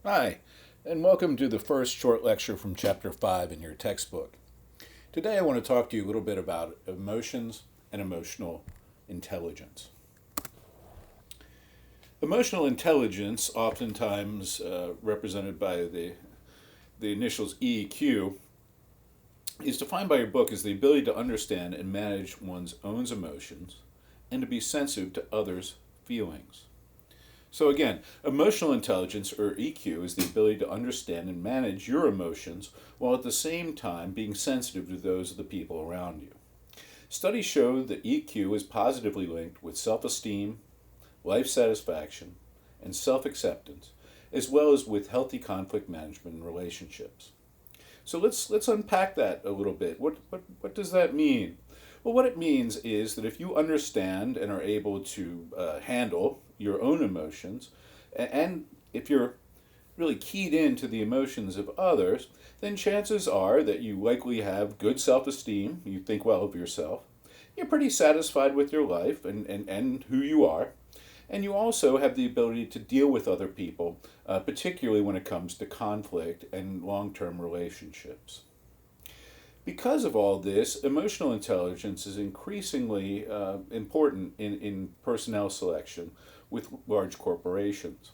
Hi, and welcome to the first short lecture from Chapter 5 in your textbook. Today I want to talk to you a little bit about emotions and emotional intelligence. Emotional intelligence, oftentimes represented by the initials EQ, is defined by your book as the ability to understand and manage one's own emotions and to be sensitive to others' feelings. So again, emotional intelligence, or EQ, is the ability to understand and manage your emotions while at the same time being sensitive to those of the people around you. Studies show that EQ is positively linked with self-esteem, life satisfaction, and self-acceptance, as well as with healthy conflict management in relationships. So let's unpack that a little bit. What does that mean? Well, what it means is that if you understand and are able to handle your own emotions, and if you're really keyed into the emotions of others, then chances are that you likely have good self esteem, you think well of yourself, you're pretty satisfied with your life and who you are, and you also have the ability to deal with other people, particularly when it comes to conflict and long term relationships. Because of all this, emotional intelligence is increasingly important in personnel selection with large corporations.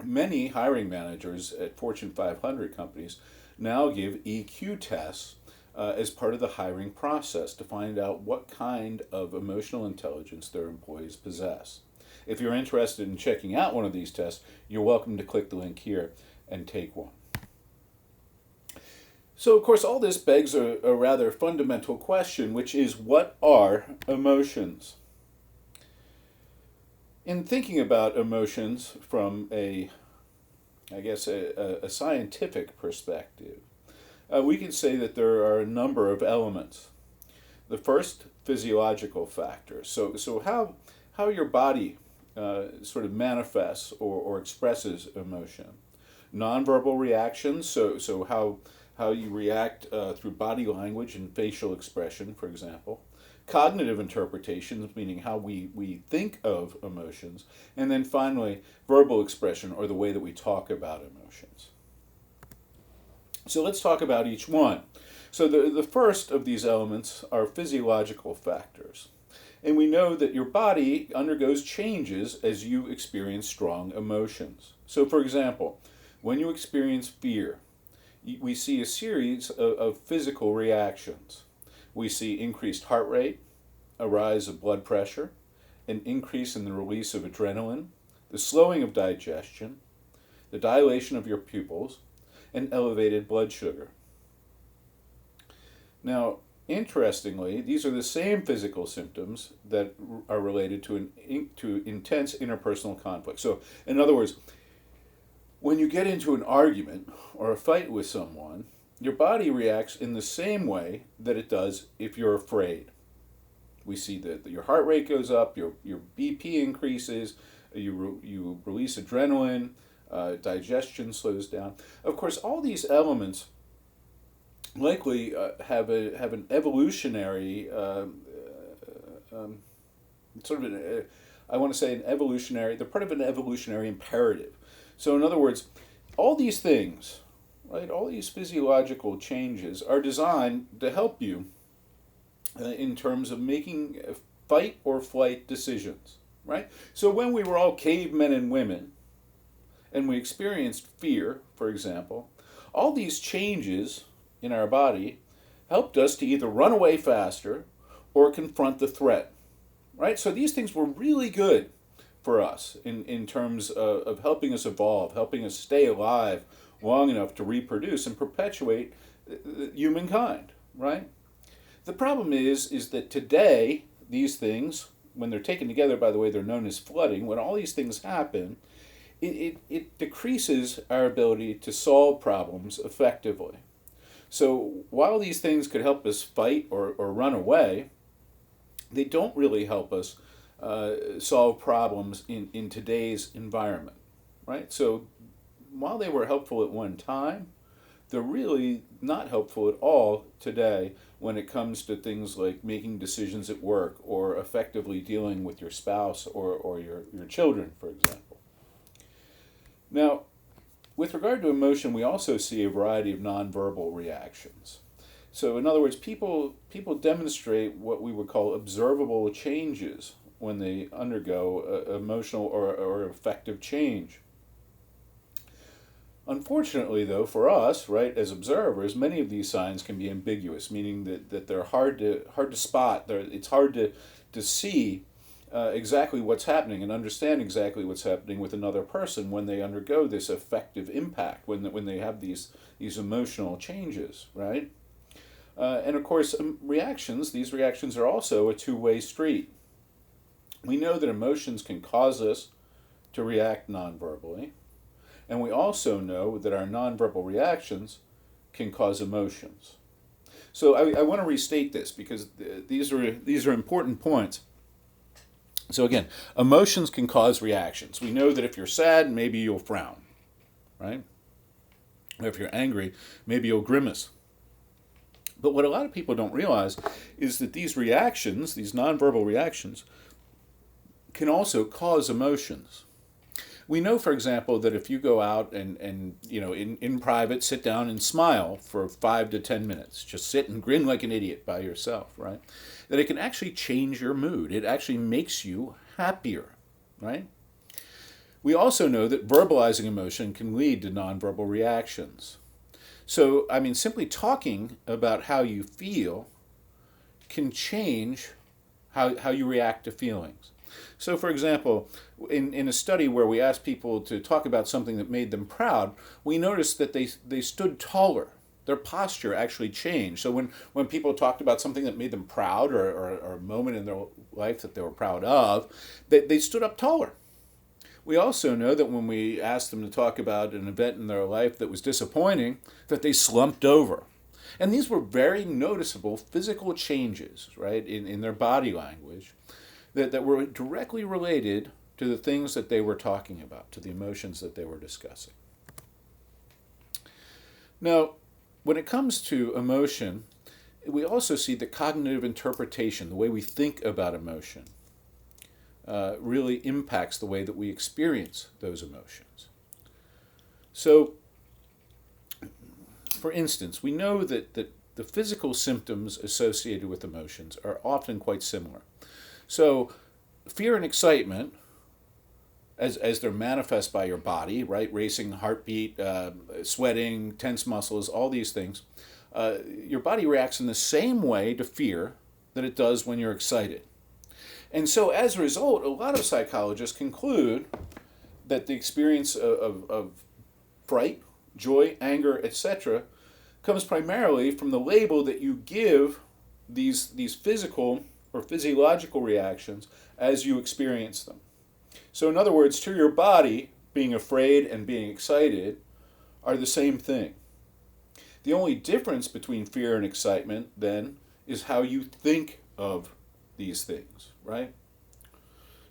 Many hiring managers at Fortune 500 companies now give EQ tests as part of the hiring process to find out what kind of emotional intelligence their employees possess. If you're interested in checking out one of these tests, you're welcome to click the link here and take one. So, of course, all this begs a rather fundamental question, which is, what are emotions? In thinking about emotions from a scientific perspective, we can say that there are a number of elements. The first, physiological factors. So how your body sort of manifests or expresses emotion. Nonverbal reactions, so how you react through body language and facial expression, for example. Cognitive interpretations, meaning how we think of emotions. And then finally, verbal expression, or the way that we talk about emotions. So let's talk about each one. So the first of these elements are physiological factors. And we know that your body undergoes changes as you experience strong emotions. So for example, when you experience fear, we see a series of physical reactions. We see increased heart rate, a rise of blood pressure, an increase in the release of adrenaline, the slowing of digestion, the dilation of your pupils, and elevated blood sugar. Now, interestingly, these are the same physical symptoms that are related to intense interpersonal conflict. So, in other words, when you get into an argument or a fight with someone, your body reacts in the same way that it does if you're afraid. We see that your heart rate goes up, your BP increases, you release adrenaline, digestion slows down. Of course, all these elements likely have an evolutionary sort of I want to say an evolutionary. They're part of an evolutionary imperative. So in other words, all these things, right, all these physiological changes are designed to help you in terms of making fight or flight decisions, right? So when we were all cavemen and women and we experienced fear, for example, all these changes in our body helped us to either run away faster or confront the threat, right? So these things were really good for us in terms of helping us evolve, helping us stay alive long enough to reproduce and perpetuate humankind, right? The problem is that today, these things, when they're taken together, by the way, they're known as flooding, when all these things happen, it decreases our ability to solve problems effectively. So while these things could help us fight or run away, they don't really help us solve problems in today's environment, right? So while they were helpful at one time, they're really not helpful at all today when it comes to things like making decisions at work or effectively dealing with your spouse or your children, for example. Now, with regard to emotion, we also see a variety of nonverbal reactions. So, in other words, people demonstrate what we would call observable changes when they undergo emotional or affective change. Unfortunately, though, for us, right, as observers, many of these signs can be ambiguous, meaning that they're hard to spot. It's hard to see exactly what's happening and understand exactly what's happening with another person when they undergo this affective impact, when they have these emotional changes, right? And of course, these reactions are also a two-way street. We know that emotions can cause us to react nonverbally, and we also know that our nonverbal reactions can cause emotions. So I want to restate this because these are important points. So again, emotions can cause reactions. We know that if you're sad, maybe you'll frown, right? Or if you're angry, maybe you'll grimace. But what a lot of people don't realize is that these reactions, these nonverbal reactions, can also cause emotions. We know, for example, that if you go out and in private, sit down and smile for 5 to 10 minutes, just sit and grin like an idiot by yourself, right? That it can actually change your mood. It actually makes you happier, right? We also know that verbalizing emotion can lead to nonverbal reactions. So, I mean, simply talking about how you feel can change how you react to feelings. So, for example, in a study where we asked people to talk about something that made them proud, we noticed that they stood taller. Their posture actually changed. So when people talked about something that made them proud or a moment in their life that they were proud of, they stood up taller. We also know that when we asked them to talk about an event in their life that was disappointing, that they slumped over. And these were very noticeable physical changes, right, in their body language that were directly related to the things that they were talking about, to the emotions that they were discussing. Now, when it comes to emotion, we also see the cognitive interpretation, the way we think about emotion, really impacts the way that we experience those emotions. So, for instance, we know that the physical symptoms associated with emotions are often quite similar. So, fear and excitement, as they're manifest by your body, right? Racing heartbeat, sweating, tense muscles, all these things. Your body reacts in the same way to fear that it does when you're excited. And so as a result, a lot of psychologists conclude that the experience of fright, joy, anger, etc., comes primarily from the label that you give these physical or physiological reactions as you experience them. So in other words, to your body, being afraid and being excited are the same thing. The only difference between fear and excitement, then, is how you think of these things, right?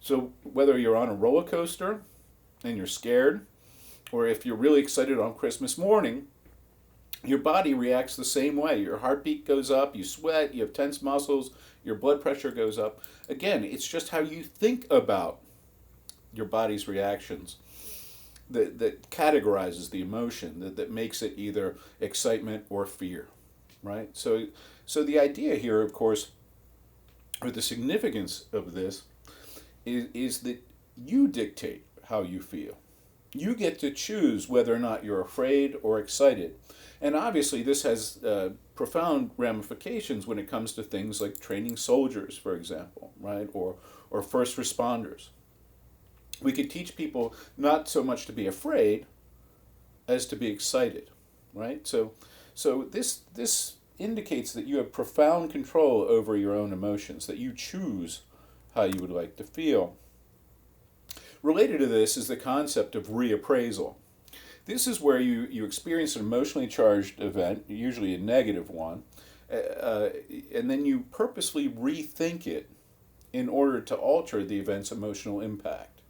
So whether you're on a roller coaster and you're scared, or if you're really excited on Christmas morning, your body reacts the same way. Your heartbeat goes up, you sweat, you have tense muscles, your blood pressure goes up. Again, it's just how you think about your body's reactions that categorizes the emotion, that makes it either excitement or fear, right? So the idea here, of course, or the significance of this, is that you dictate how you feel. You get to choose whether or not you're afraid or excited. And obviously this has profound ramifications when it comes to things like training soldiers, for example, right? Or first responders. We could teach people not so much to be afraid as to be excited, right? So this indicates that you have profound control over your own emotions, that you choose how you would like to feel. Related to this is the concept of reappraisal. This is where you experience an emotionally charged event, usually a negative one, and then you purposely rethink it in order to alter the event's emotional impact.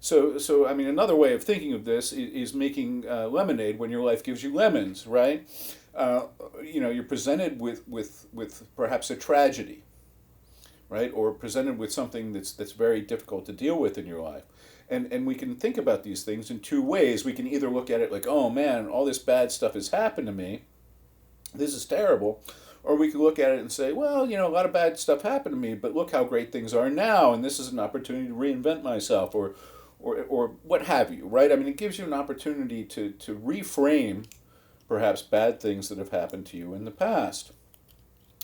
So I mean, another way of thinking of this is making lemonade when your life gives you lemons, right? You're presented with perhaps a tragedy, right? Or presented with something that's very difficult to deal with in your life. And we can think about these things in two ways. We can either look at it like, oh man, all this bad stuff has happened to me. This is terrible. Or we can look at it and say, well, a lot of bad stuff happened to me, but look how great things are now, and this is an opportunity to reinvent myself, or what have you, right? I mean, it gives you an opportunity to reframe perhaps bad things that have happened to you in the past.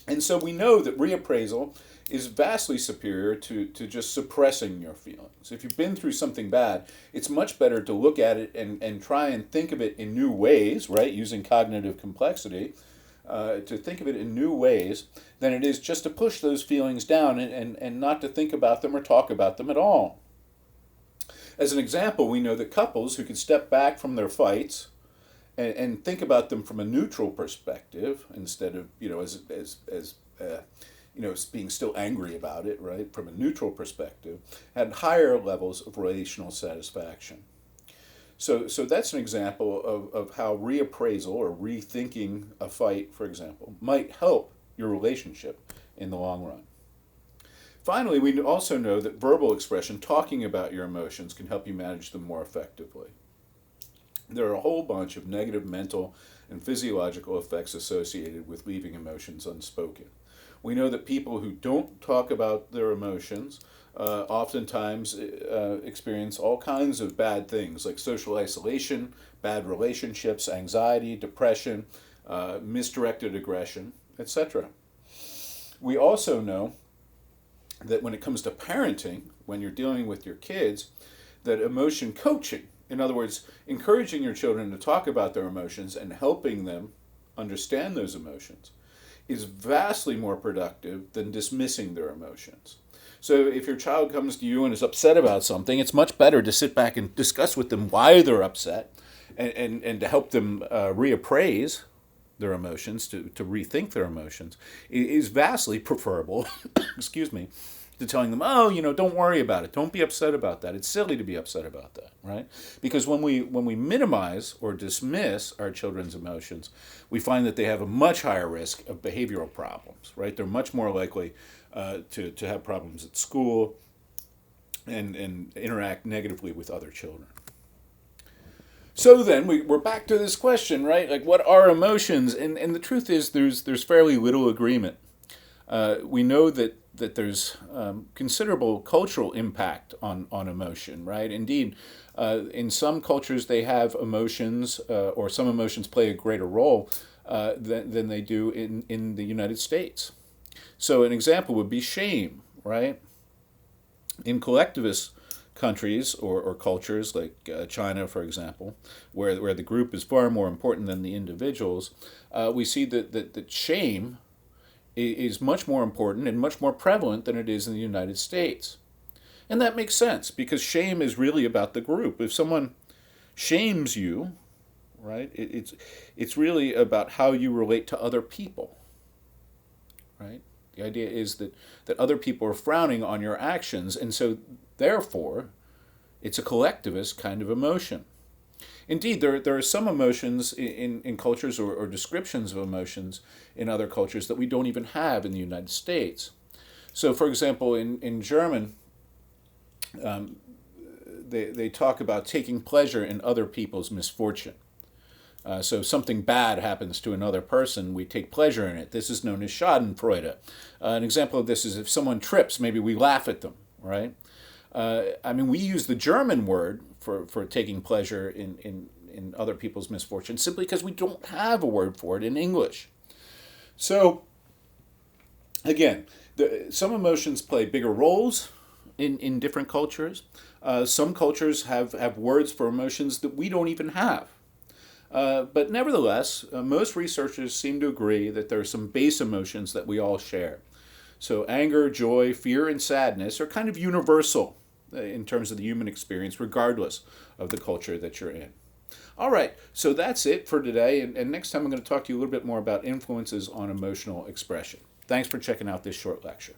And so we know that reappraisal is vastly superior to just suppressing your feelings. If you've been through something bad, it's much better to look at it and try and think of it in new ways, right, using cognitive complexity, to think of it in new ways than it is just to push those feelings down and not to think about them or talk about them at all. As an example, we know that couples who can step back from their fights and think about them from a neutral perspective instead of, as being still angry about it, right, from a neutral perspective, had higher levels of relational satisfaction. So that's an example of how reappraisal or rethinking a fight, for example, might help your relationship in the long run. Finally, we also know that verbal expression, talking about your emotions, can help you manage them more effectively. There are a whole bunch of negative mental and physiological effects associated with leaving emotions unspoken. We know that people who don't talk about their emotions oftentimes experience all kinds of bad things like social isolation, bad relationships, anxiety, depression, misdirected aggression, etc. We also know that when it comes to parenting, when you're dealing with your kids, that emotion coaching, in other words, encouraging your children to talk about their emotions and helping them understand those emotions, is vastly more productive than dismissing their emotions. So if your child comes to you and is upset about something, it's much better to sit back and discuss with them why they're upset and to help them reappraise their emotions, to rethink their emotions, is vastly preferable, excuse me, to telling them, oh, don't worry about it. Don't be upset about that. It's silly to be upset about that, right? Because when we minimize or dismiss our children's emotions, we find that they have a much higher risk of behavioral problems, right? They're much more likely to have problems at school and interact negatively with other children. So then we're back to this question, right? Like, what are emotions? And the truth is there's fairly little agreement. We know that there's considerable cultural impact on emotion, right? Indeed, in some cultures they have emotions, or some emotions play a greater role than they do in the United States. So an example would be shame, right? In collectivist countries or cultures like China, for example, where the group is far more important than the individuals, we see that shame is much more important and much more prevalent than it is in the United States. And that makes sense, because shame is really about the group. If someone shames you, right, it's really about how you relate to other people, right? The idea is that other people are frowning on your actions, and so therefore it's a collectivist kind of emotion. Indeed, there are some emotions in cultures or descriptions of emotions in other cultures that we don't even have in the United States. So, for example, in German, they talk about taking pleasure in other people's misfortune. So something bad happens to another person, we take pleasure in it. This is known as Schadenfreude. An example of this is if someone trips, maybe we laugh at them, right? We use the German word for taking pleasure in other people's misfortune simply because we don't have a word for it in English. So, again, some emotions play bigger roles in different cultures. Some cultures have words for emotions that we don't even have. But nevertheless, most researchers seem to agree that there are some base emotions that we all share. So anger, joy, fear, and sadness are kind of universal in terms of the human experience, regardless of the culture that you're in. All right, so that's it for today. And next time I'm going to talk to you a little bit more about influences on emotional expression. Thanks for checking out this short lecture.